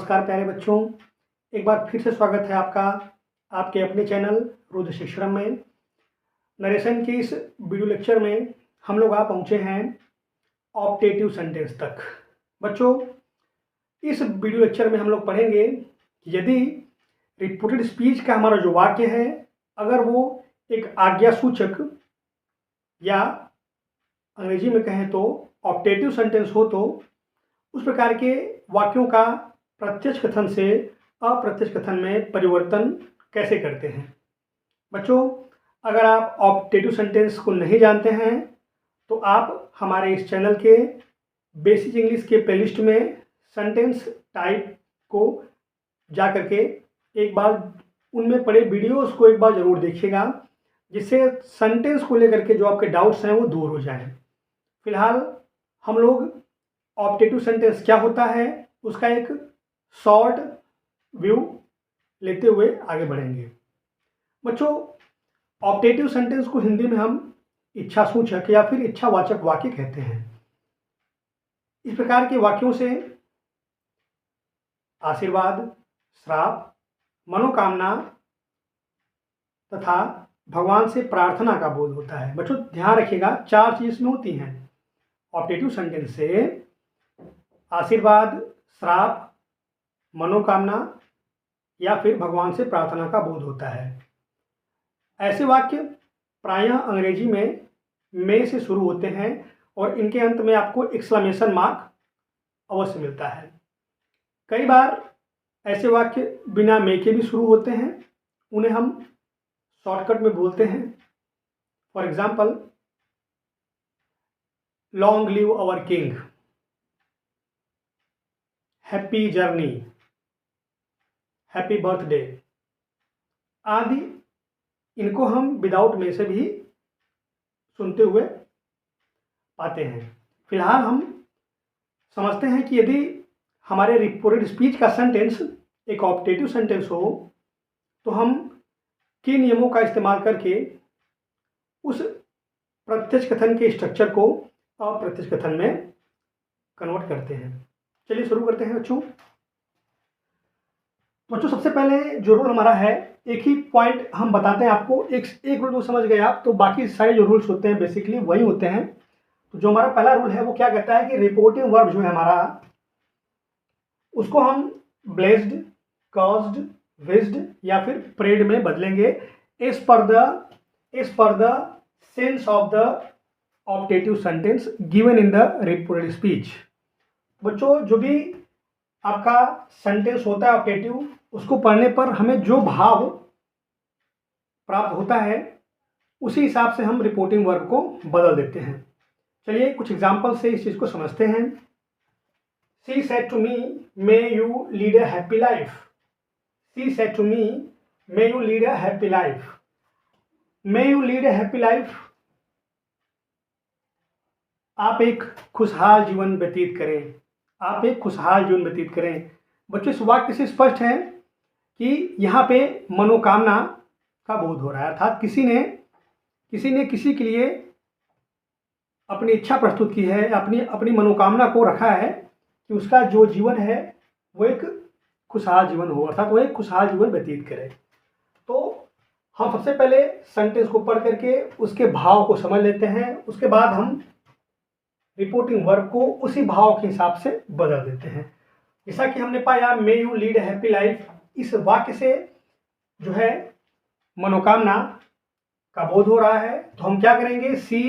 नमस्कार प्यारे बच्चों, एक बार फिर से स्वागत है आपका आपके अपने चैनल रुद्र शिक्षण में। नरेशन की इस वीडियो लेक्चर में हम लोग आ पहुँचे हैं ऑप्टेटिव सेंटेंस तक। बच्चों, इस वीडियो लेक्चर में हम लोग पढ़ेंगे कि यदि रिपोर्टेड स्पीच का हमारा जो वाक्य है, अगर वो एक आज्ञासूचक या अंग्रेजी में कहें तो ऑप्टेटिव सेंटेंस हो, तो उस प्रकार के वाक्यों का प्रत्यक्ष कथन से अप्रत्यक्ष कथन में परिवर्तन कैसे करते हैं। बच्चों, अगर आप ऑप्टेटिव सेंटेंस को नहीं जानते हैं तो आप हमारे इस चैनल के बेसिक इंग्लिश के प्लेलिस्ट में सेंटेंस टाइप को जा करके एक बार उनमें पड़े वीडियोस को एक बार ज़रूर देखिएगा, जिससे सेंटेंस को लेकर के जो आपके डाउट्स हैं वो दूर हो जाएं। फिलहाल हम लोग ऑप्टेटिव सेंटेंस क्या होता है उसका एक शॉर्ट व्यू लेते हुए आगे बढ़ेंगे। बच्चों, ऑप्टेटिव सेंटेंस को हिंदी में हम इच्छासूचक या फिर इच्छावाचक वाक्य कहते हैं। इस प्रकार के वाक्यों से आशीर्वाद, श्राप, मनोकामना तथा भगवान से प्रार्थना का बोध होता है। बच्चों ध्यान रखिएगा, 4 चीज़ में होती हैं। ऑप्टेटिव सेंटेंस से आशीर्वाद, श्राप, मनोकामना या फिर भगवान से प्रार्थना का बोध होता है। ऐसे वाक्य प्रायः अंग्रेजी में से शुरू होते हैं और इनके अंत में आपको एक्सक्लेमेशन मार्क अवश्य मिलता है। कई बार ऐसे वाक्य बिना मे के भी शुरू होते हैं, उन्हें हम शॉर्टकट में बोलते हैं। For example, long live our king, happy journey, happy birthday आदि, इनको हम विदाउट में से भी सुनते हुए पाते हैं। फिलहाल हम समझते हैं कि यदि हमारे रिपोर्टेड स्पीच का सेंटेंस एक ऑप्टेटिव सेंटेंस हो तो हम किन नियमों का इस्तेमाल करके उस प्रत्यक्ष कथन के स्ट्रक्चर को अप्रत्यक्ष कथन में कन्वर्ट करते हैं। चलिए शुरू करते हैं बच्चों, सबसे पहले जो रूल हमारा है, एक ही पॉइंट हम बताते हैं आपको। एक रूल जो समझ गए आप तो बाकी सारे जो रूल्स होते हैं बेसिकली वही होते हैं। तो जो हमारा पहला रूल है वो क्या कहता है कि रिपोर्टिंग वर्ब जो है हमारा, उसको हम ब्लेस्ड, कॉज्ड, विज्ड या फिर प्रेड में बदलेंगे as per the sense of the optative sentence given in the reported speech. बच्चों, जो भी आपका सेंटेंस होता है ऑप्टेटिव, उसको पढ़ने पर हमें जो भाव प्राप्त होता है उसी हिसाब से हम रिपोर्टिंग वर्ब को बदल देते हैं। चलिए कुछ एग्जाम्पल से इस चीज़ को समझते हैं। She said to me, may you lead a happy life. She said to me, may you lead a happy life. May you lead a happy life. आप एक खुशहाल जीवन व्यतीत करें, आप एक खुशहाल जीवन व्यतीत करें। बच्चों, इस वाक्य से स्पष्ट है कि यहाँ पे मनोकामना का बोध हो रहा है, अर्थात किसी ने किसी के लिए अपनी इच्छा प्रस्तुत की है, अपनी मनोकामना को रखा है कि उसका जो जीवन है वो एक खुशहाल जीवन हो, अर्थात वो एक खुशहाल जीवन व्यतीत करे। तो हम सबसे पहले सेंटेंस को पढ़ करके उसके भाव को समझ लेते हैं, उसके बाद हम रिपोर्टिंग वर्ब को उसी भाव के हिसाब से बदल देते हैं। जैसा कि हमने पाया, मे you lead a happy life, इस वाक्य से जो है मनोकामना का बोध हो रहा है, तो हम क्या करेंगे, सी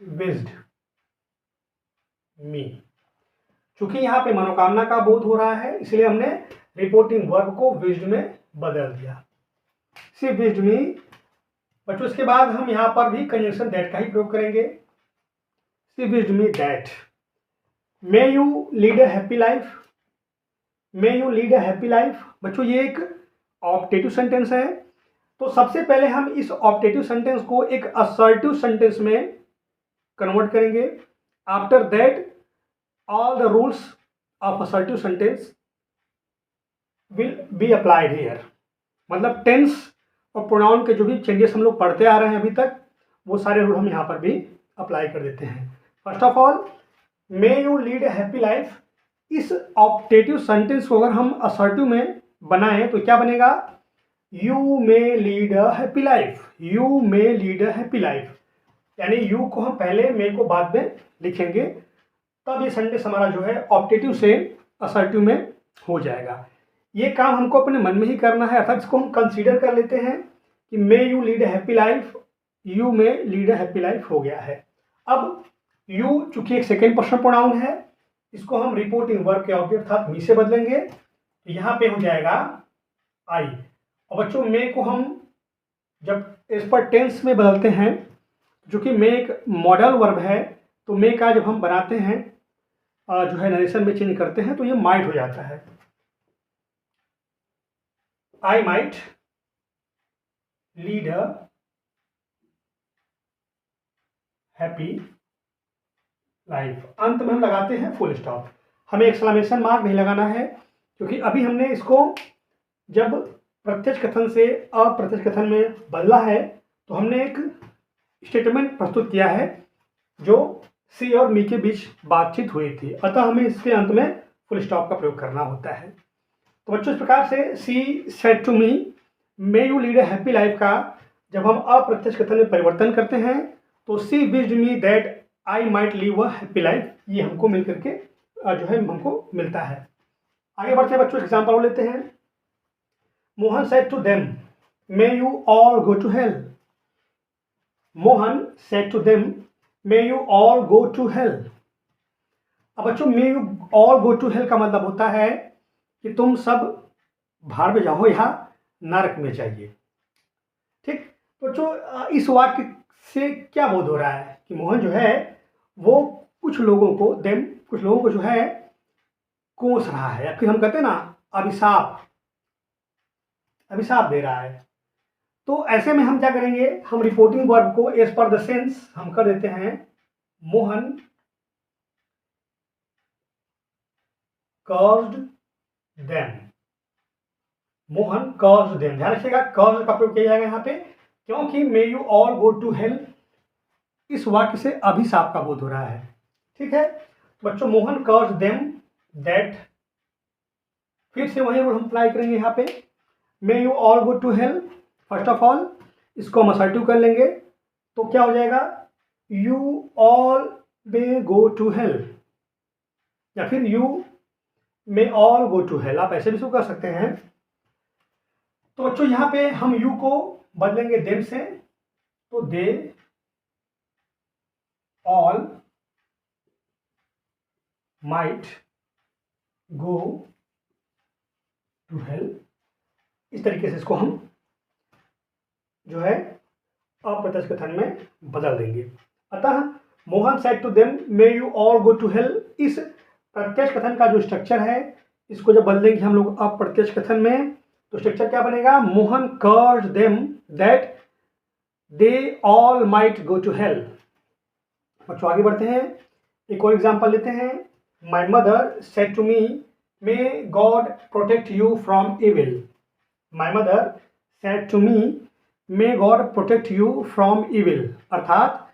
विज्ड मी। चूंकि यहाँ पे मनोकामना का बोध हो रहा है इसलिए हमने रिपोर्टिंग वर्ब को विज्ड में बदल दिया, सी विज्ड मी। बच्चों, इसके बाद हम यहाँ पर भी कंजंक्शन दैट का ही प्रयोग करेंगे। She wished me that. May you lead a happy life. May you lead a happy life. बच्चों, ये एक ऑप्टेटिव सेंटेंस है, तो सबसे पहले हम इस ऑप्टेटिव सेंटेंस को एक असर्टिव सेंटेंस में कन्वर्ट करेंगे। After that all the rules of assertive sentence will be applied here. मतलब टेंस और प्रोनाउन के जो भी चेंजेस हम लोग पढ़ते आ रहे हैं अभी तक, वो सारे रूल हम यहाँ पर भी अप्लाई कर देते हैं। First of all, may you lead a happy life, इस ऑप्टेटिव सेंटेंस को अगर हम असर्टिव में बनाएं तो क्या बनेगा? You may lead a happy life, you may lead a happy life. यानी यू को हम पहले, मे को बाद में लिखेंगे, तब ये सेंटेंस हमारा जो है ऑप्टेटिव से असर्टिव में हो जाएगा। ये काम हमको अपने मन में ही करना है, अर्थात इसको हम कंसीडर कर लेते हैं कि मे you lead a happy life, you may lead a happy life हो गया है। अब यू चूंकि एक सेकेंड पर्सन प्रोनाउन है, इसको हम रिपोर्टिंग वर्ब के ऑब्जेक्ट अर्थात मी से बदलेंगे, तो यहाँ पे हो जाएगा आई। और बच्चों मे को हम जब इस पर टेंस में बदलते हैं, जो कि मे एक मॉडल वर्ब है, तो मे का जब हम बनाते हैं जो है नरेशन में चेंज करते हैं तो ये माइट हो जाता है। I might lead a happy life. अंत में हम लगाते हैं फुल स्टॉप, हमें एक्सक्लेमेशन मार्क नहीं लगाना है, क्योंकि अभी हमने इसको जब प्रत्यक्ष कथन से अप्रत्यक्ष कथन में बदला है तो हमने एक स्टेटमेंट प्रस्तुत किया है जो सी और मी के बीच बातचीत हुई थी, अतः हमें इसके अंत में फुल स्टॉप का प्रयोग करना होता है। तो बच्चों इस प्रकार से she said to me may you lead a happy life का जब हम अप्रत्यक्ष कथन में परिवर्तन करते हैं तो she wished me that I might live a happy life, ये हमको मिल करके जो है हमको मिलता है। आगे बढ़ते हैं बच्चों, एग्जाम्पल लेते हैं। Mohan said to them may you all go to hell. Mohan said to them may you all go to hell. अब बच्चों may you all go to hell का मतलब होता है कि तुम सब भाड़ में जाओ या नरक में जाइए। ठीक, तो बच्चों इस वाक्य से क्या बोध हो रहा है कि मोहन जो है वो कुछ लोगों को कुछ लोगों को जो है कोस रहा है, या फिर हम कहते हैं ना अभिशाप दे रहा है। तो ऐसे में हम क्या करेंगे, हम रिपोर्टिंग वर्ब को एज पर द सेंस हम कर देते हैं Mohan cursed them. Mohan cursed them, ध्यान रखिएगा कर्स्ड का प्रयोग किया जाएगा यहाँ पे, क्योंकि may you all go to hell इस वाक्य से अभिशाप का बोध हो रहा है। ठीक है, तो बच्चों मोहन कर्स्ड देम दैट, फिर से वही रूल हम अप्लाई करेंगे यहाँ पे, may you all go to hell. First of all इसको हम असर्टिव कर लेंगे, तो क्या हो जाएगा, you all may go to hell, या फिर you may all go to hell, आप ऐसे भी इसको कर सकते हैं। तो बच्चों यहाँ पे हम यू को बदलेंगे देम से, तो they all might go to hell, इस तरीके से इसको हम जो है अप्रत्यक्ष कथन में बदल देंगे। अतः Mohan said to them may you all go to hell, इस प्रत्यक्ष कथन का जो स्ट्रक्चर है इसको जब बदलेंगे हम लोग अप्रत्यक्ष कथन में, तो स्ट्रक्चर क्या बनेगा, Mohan cursed them that they all might go to hell. बच्चों आगे बढ़ते हैं, एक और एग्जांपल लेते हैं। My mother said to me may God protect you from evil. My mother said to me may God protect you from evil, अर्थात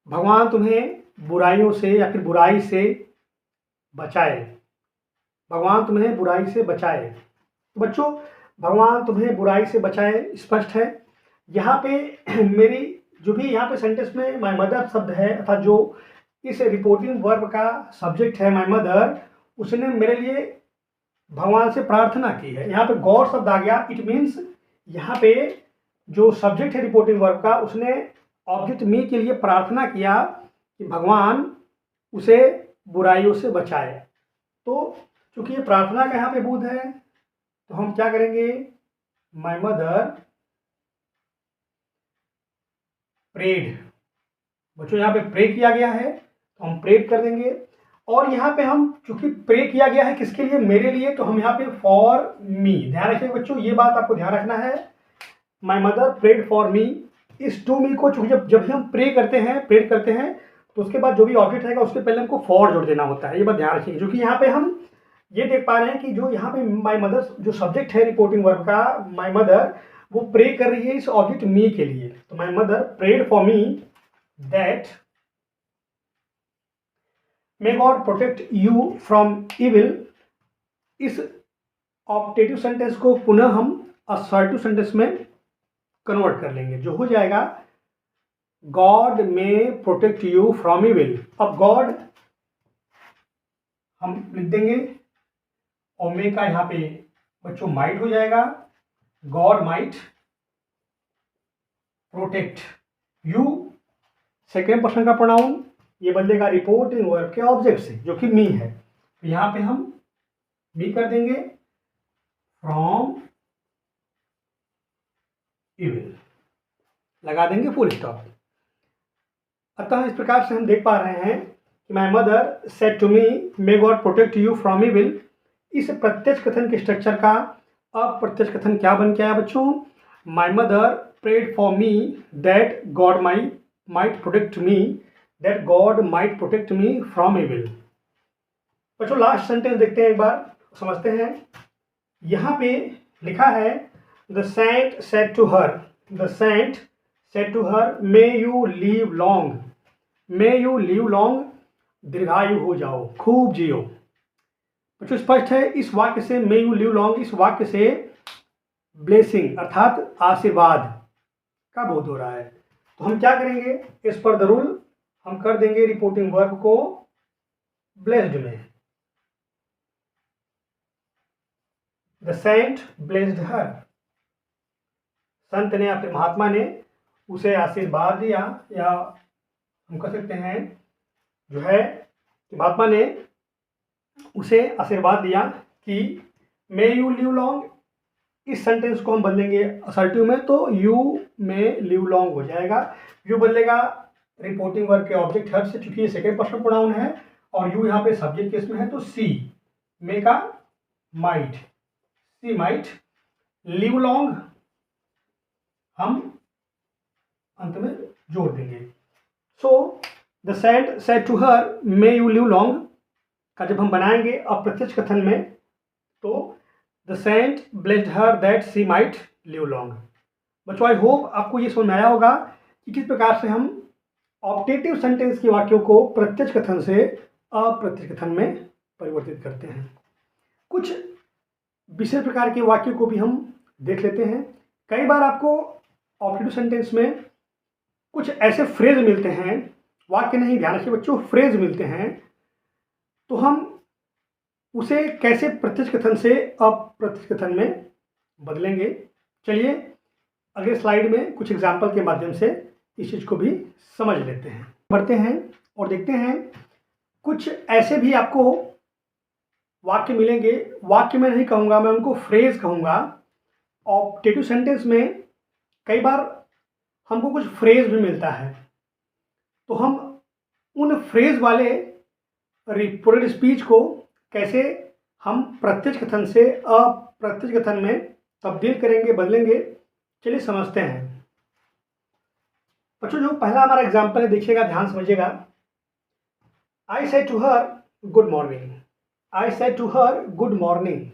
भगवान तुम्हें बुराइयों से या फिर बुराई से बचाए, भगवान तुम्हें बुराई से बचाए। तो बच्चों भगवान तुम्हें बुराई से बचाए स्पष्ट है। यहाँ पे मेरी जो भी यहाँ पे सेंटेंस में माय मदर शब्द है, अर्थात जो इस रिपोर्टिंग वर्ब का सब्जेक्ट है माय मदर, उसने मेरे लिए भगवान से प्रार्थना की है। यहाँ पे गॉड शब्द आ गया, इट मीन्स यहाँ पे जो सब्जेक्ट है रिपोर्टिंग वर्ब का, उसने ऑब्जेक्ट मी के लिए प्रार्थना किया कि भगवान उसे बुराइयों से बचाए। तो चूंकि ये प्रार्थना का यहाँ पे बोध है, तो हम क्या करेंगे, माय मदर प्रेड। बच्चों यहाँ पे प्रे किया गया है तो हम प्रेड कर देंगे, और यहाँ पे हम चूंकि प्रे किया गया है किसके लिए, मेरे लिए, तो हम यहाँ पे फॉर मी, ध्यान रखिए बच्चों ये बात आपको ध्यान रखना है। My mother prayed for me, इस टू मी को चूंकि जब भी हम प्रेड करते हैं तो उसके बाद जो भी ऑब्जेक्ट रहेगा उसके पहले हमको फॉर जोड़ देना होता है, ये बात ध्यान रखिए। क्योंकि यहाँ पे हम ये देख पा रहे हैं कि जो यहाँ पे माय मदर जो सब्जेक्ट है रिपोर्टिंग वर्ब का माय मदर, वो प्रे कर रही है इस ऑब्जेक्ट मी के लिए। तो my mother prayed for me that may God protect you from evil, इस ऑप्टेटिव सेंटेंस को पुनः हम असर्टिव सेंटेंस में कन्वर्ट कर लेंगे, जो हो जाएगा God may protect you from evil. अब गॉड हम लिख देंगे और मे का यहाँ पे बच्चों माइट हो जाएगा, God might protect you. Second person का प्रोनाउन ये बदलेगा रिपोर्टिंग वर्ब के ऑब्जेक्ट से, जो कि मी है। तो यहाँ पे हम मी कर देंगे फ्रॉम इविल, लगा देंगे फुल स्टॉप। अतः इस प्रकार से हम देख पा रहे हैं कि my mother said to me may God protect you from evil. इस प्रत्यक्ष कथन के स्ट्रक्चर का अप्रत्यक्ष कथन क्या बन के आया बच्चों? My mother prayed for me that God might protect me, that God might protect me from evil. बच्चों लास्ट सेंटेंस देखते हैं, एक बार समझते हैं। यहाँ पे लिखा है the saint said to her, the saint said to her may you live long, may you live long, दीर्घायु हो जाओ, खूब जियो। बच्चों स्पष्ट है इस वाक्य से, मे यू लीव लॉन्ग, इस वाक्य से ब्लेसिंग अर्थात आशीर्वाद का बोध हो रहा है। तो हम क्या करेंगे, एज पर द रूल हम कर देंगे रिपोर्टिंग वर्ब को ब्लेस्ड में। द सेंट ब्लेस्ड हर, संत ने या फिर महात्मा ने उसे आशीर्वाद दिया, या हम कह सकते हैं जो है महात्मा ने उसे आशीर्वाद दिया कि मे यू लिव लॉन्ग। इस सेंटेंस को हम बदलेंगे असर्टिव में, तो यू मे लिव लॉन्ग हो जाएगा। यू बदलेगा रिपोर्टिंग वर्ब के ऑब्जेक्ट हर से, चूंकि ये सेकेंड पर्सन प्रोनाउन है और यू यहाँ पे सब्जेक्ट केस में है, तो सी मे का might, she might live long हम अंत में जोड़ देंगे। So the saint said to her may you live long का जब हम बनाएंगे अप्रत्यक्ष कथन में, तो the saint blessed her that she might live long. बच्चों आई होप आपको ये समझ में आया होगा कि किस प्रकार से हम ऑप्टेटिव सेंटेंस के वाक्यों को प्रत्यक्ष कथन से अप्रत्यक्ष कथन में परिवर्तित करते हैं। कुछ विशेष प्रकार के वाक्यों को भी हम देख लेते हैं। कई बार आपको ऑप्टेटिव सेंटेंस में कुछ ऐसे फ्रेज मिलते हैं, वाक्य नहीं, ध्यान रखिए बच्चों, फ्रेज मिलते हैं, तो हम उसे कैसे प्रत्यक्ष कथन से अप्रत्यक्ष कथन में बदलेंगे। चलिए अगले स्लाइड में कुछ एग्जाम्पल के माध्यम से इस चीज़ को भी समझ लेते हैं, बढ़ते हैं और देखते हैं। कुछ ऐसे भी आपको वाक्य मिलेंगे, वाक्य में नहीं कहूँगा मैं, उनको फ्रेज कहूँगा। ऑप्टेटिव सेंटेंस में कई बार हमको कुछ फ्रेज भी मिलता है, तो हम उन फ्रेज वाले रिपोर्टेड स्पीच को कैसे हम प्रत्यक्ष कथन से अप्रत्यक्ष कथन में तब्दील करेंगे, बदलेंगे। चलिए समझते हैं। बच्चों जो पहला हमारा एग्जाम्पल है, देखिएगा, ध्यान समझिएगा। I said to her good morning, I said to her good morning.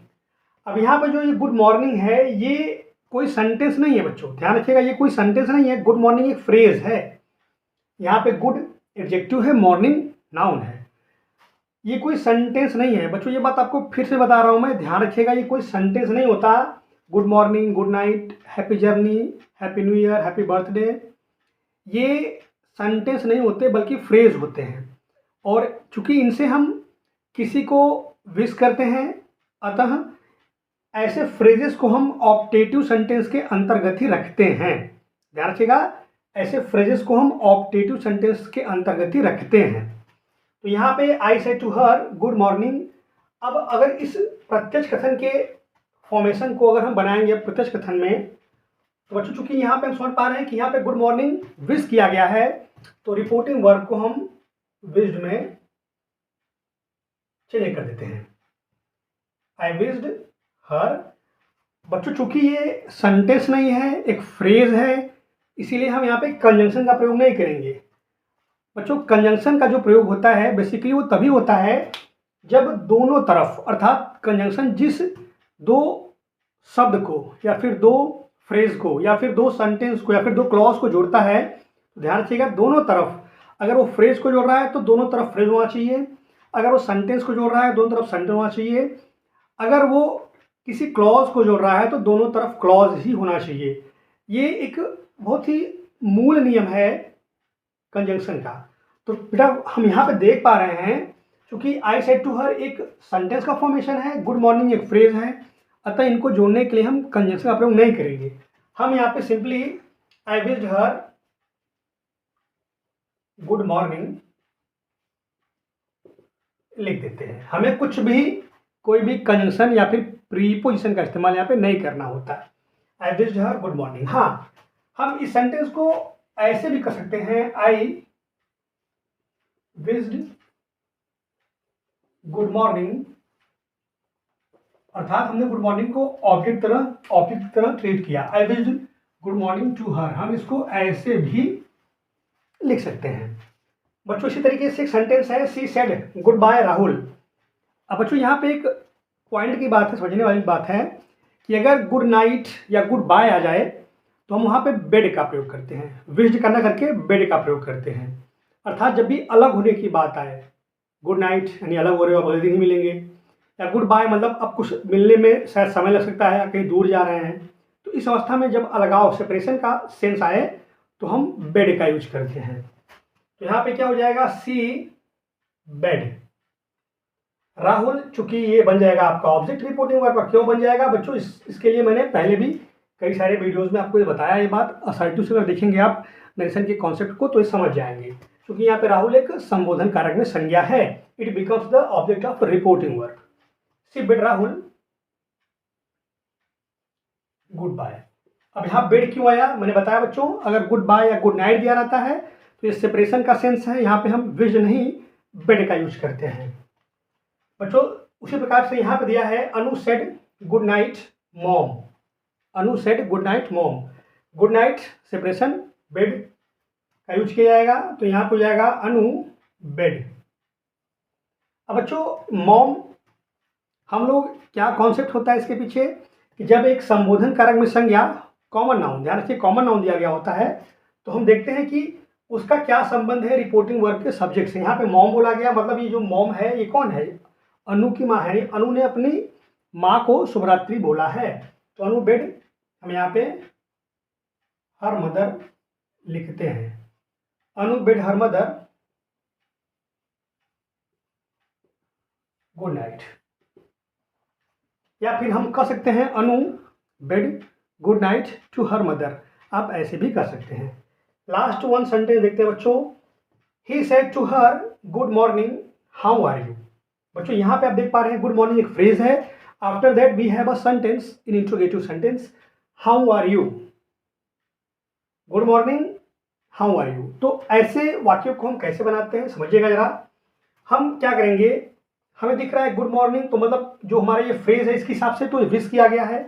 अब यहाँ पर जो ये गुड मॉर्निंग है, ये कोई सेंटेंस नहीं है बच्चों, ध्यान रखिएगा, ये कोई सेंटेंस नहीं है। गुड मॉर्निंग एक फ्रेज है। यहाँ पे गुड एडजेक्टिव है, मॉर्निंग नाउन है। ये कोई सेंटेंस नहीं है बच्चों, ये बात आपको फिर से बता रहा हूँ मैं, ध्यान रखिएगा, ये कोई सेंटेंस नहीं होता। Good morning, good night, happy journey, happy new year, happy birthday, ये सेंटेंस नहीं होते बल्कि फ्रेज होते हैं। और चूंकि इनसे हम किसी को विश करते हैं, अतः ऐसे फ्रेजेस को हम ऑप्टेटिव सेंटेंस के अंतर्गत ही रखते हैं। ध्यान रखिएगा, ऐसे फ्रेजेस को हम ऑप्टेटिव सेंटेंस के अंतर्गत ही रखते हैं। तो यहाँ पे I said to her good morning. अब अगर इस प्रत्यक्ष कथन के फॉर्मेशन को अगर हम बनाएंगे प्रत्यक्ष कथन में, तो बच्चों चूंकि यहाँ पे हम समझ पा रहे हैं कि यहाँ पे गुड मॉर्निंग विश किया गया है, तो रिपोर्टिंग वर्ब को हम विश्ड में चेंज कर देते हैं। आई विश्ड हर। बच्चों चूंकि ये सेंटेंस नहीं है, एक फ्रेज है, इसीलिए हम यहाँ पे कंजंक्शन का प्रयोग नहीं करेंगे। बच्चों कंजंक्शन का जो प्रयोग होता है बेसिकली वो तभी होता है जब दोनों तरफ, अर्थात कंजंक्शन जिस दो शब्द को या फिर दो फ्रेज को या फिर दो सेंटेंस को या फिर दो क्लॉज को जोड़ता है, तो ध्यान रखिएगा दोनों तरफ, अगर वो फ्रेज को जोड़ रहा है तो दोनों तरफ फ्रेज होना चाहिए, अगर वो सेंटेंस को जोड़ रहा है दोनों तरफ सेंटेंस होना चाहिए, अगर वो किसी क्लॉज को जोड़ रहा है तो दोनों तरफ क्लॉज ही होना चाहिए। ये एक बहुत ही मूल नियम है कंजंक्शन का। तो बेटा हम यहाँ पे देख पा रहे हैं, क्योंकि आई सेड टू हर एक सेंटेंस का फॉर्मेशन है, गुड मॉर्निंग एक फ्रेज है, अतः इनको जोड़ने के लिए हम कंजंक्शन का प्रयोग नहीं करेंगे। हम यहाँ पे simply I wished her good morning लिख देते हैं। हमें कुछ भी कोई भी कंजंक्शन या फिर प्रीपोजिशन का इस्तेमाल यहाँ पे नहीं करना होता। आई विश्ड हर गुड मॉर्निंग। हाँ, हम इस सेंटेंस को ऐसे भी कर सकते हैं, आई विश्ड गुड मॉर्निंग, अर्थात हमने गुड मॉर्निंग को ऑब्जेक्ट की तरह ट्रीट किया। I wished good morning to her, हम इसको ऐसे भी लिख सकते हैं। बच्चों इसी तरीके से एक सेंटेंस है, she said goodbye Rahul. अब बच्चों यहाँ पे एक पॉइंट की बात है, समझने वाली बात है कि अगर गुड नाइट या गुड बाय आ जाए तो हम वहाँ पे बेड का प्रयोग करते हैं, विश्ड करना करके बेड का प्रयोग करते हैं। अर्थात जब भी अलग होने की बात आए, गुड नाइट यानी अलग हो रहे हो, अब अगले दिन ही मिलेंगे, या गुड बाय मतलब अब कुछ मिलने में शायद समय लग सकता है, कहीं दूर जा रहे हैं, तो इस अवस्था में जब अलगाव सेपरेशन का सेंस आए तो हम बेड का यूज करते हैं। तो यहाँ पे क्या हो जाएगा, सी बेड। राहुल, चूंकि ये बन जाएगा आपका ऑब्जेक्ट रिपोर्टिंग वर्ब। क्यों बन जाएगा बच्चों, इसके लिए मैंने पहले भी कई सारे वीडियोस में आपको ये बताया। ये बात असर्टिव से अगर देखेंगे आप नरेशन के कॉन्सेप्ट को तो ये समझ जाएंगे। क्योंकि यहाँ पे राहुल एक संबोधन कारक में संज्ञा है, it becomes the object of reporting verb. She bade Rahul goodbye. अब यहाँ बेड क्यों आया, मैंने बताया बच्चों, अगर गुड बाय या गुड नाइट दिया रहता है तो ये सेपरेशन का सेंस है, यहाँ पे हम विश्ड नहीं बेड का यूज करते हैं। बच्चों उसी प्रकार से यहाँ पे दिया है, Anu said good night mom. Anu said good night mom. Good night separation bade का यूज किया जाएगा, तो यहाँ पे हो जाएगा अनु बेड। अब बच्चों मॉम, हम लोग क्या कॉन्सेप्ट होता है इसके पीछे कि जब एक संबोधन कारक में संज्ञा कॉमन नाउन, ध्यान रखिए कॉमन नाउन दिया गया होता है, तो हम देखते हैं कि उसका क्या संबंध है रिपोर्टिंग वर्ब के सब्जेक्ट से। यहाँ पे मॉम बोला गया, मतलब ये जो मॉम है ये कौन है, अनु की माँ है। अनु ने अपनी माँ को शुभरात्रि बोला है, तो अनु बेड हम यहाँ पे हर मदर लिखते हैं। Anu bade her mother good night. या फिर हम कह सकते हैं Anu bade good night to her mother, आप ऐसे भी कर सकते हैं। लास्ट वन सेंटेंस देखते हैं बच्चों, he said to her good morning how are you. बच्चों यहाँ पे आप देख पा रहे हैं गुड मॉर्निंग एक फ्रेज है, after that we have a sentence in interrogative sentence, how are you, good morning how are you. तो ऐसे वाक्यों को हम कैसे बनाते हैं समझिएगा जरा। हम क्या करेंगे, हमें दिख रहा है गुड मॉर्निंग, तो मतलब जो हमारा ये फ्रेज है इसके हिसाब से तो विश किया गया है,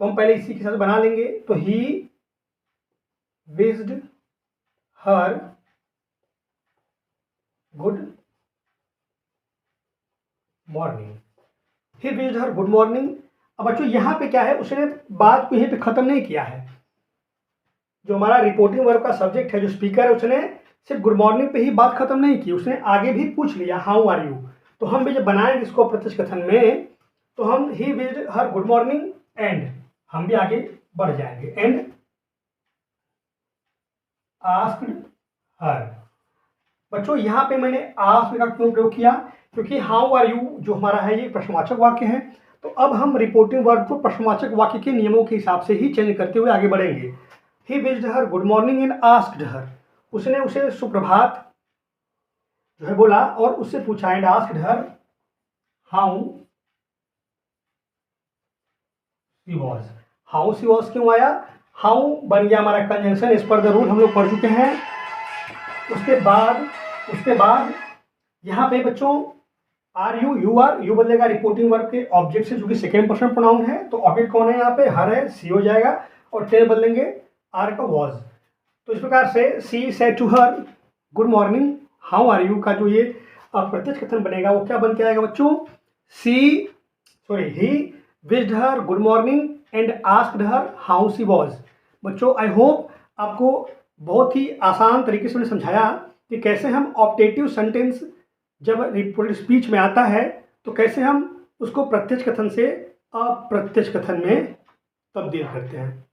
तो हम पहले इसी के साथ बना लेंगे। तो ही विश्ड हर गुड मॉर्निंग, ही विश्ड हर गुड मॉर्निंग। अब बच्चों यहाँ पे क्या है, उसने बात को यहीं पे खत्म नहीं किया है। जो हमारा रिपोर्टिंग वर्ब का सब्जेक्ट है, जो स्पीकर है, उसने सिर्फ गुड मॉर्निंग पे ही बात खत्म नहीं की, उसने आगे भी पूछ लिया हाउ आर यू। तो हम भी जब बनाएंगे इसको प्रत्यक्ष कथन में, तो हम ही wished her good morning and हम भी आगे बढ़ जाएंगे, एंड आस्क्ड हर। बच्चों यहाँ पे मैंने आस्क्ड का क्यों प्रयोग किया, क्योंकि हाउ आर यू जो हमारा है ये प्रश्नवाचक वाक्य है। तो अब हम रिपोर्टिंग वर्ब को प्रश्नवाचक वाक्य के नियमों के हिसाब से ही चेंज करते हुए आगे बढ़ेंगे। He wished her good morning and asked her, उसने उसे सुप्रभात जो है बोला और उससे पूछा, and asked her how she was. How she was क्यों आया, हाउ बन गया हमारा conjunction as per the rule, हम लोग पढ़ चुके हैं। उसके बाद यहाँ पे बच्चों are you, you are, you बदलेगा रिपोर्टिंग वर्ब के ऑब्जेक्ट से, जो कि सेकेंड पर्सन प्रोनाउन है, तो ऑब्जेक्ट कौन है यहाँ पे, हर है, सी हो जाएगा, और टेन बदलेंगे आर का वॉज। तो इस प्रकार से she said to her good morning how are you का जो ये अप्रत्यक्ष कथन बनेगा वो क्या बन के आएगा बच्चों, ही wished her good morning and asked her how she was. बच्चों आई होप आपको बहुत ही आसान तरीके से मैंने समझाया कि कैसे हम ऑप्टेटिव सेंटेंस जब रिपोर्टेड स्पीच में आता है तो कैसे हम उसको प्रत्यक्ष कथन से अप्रत्यक्ष कथन में तब्दील करते हैं।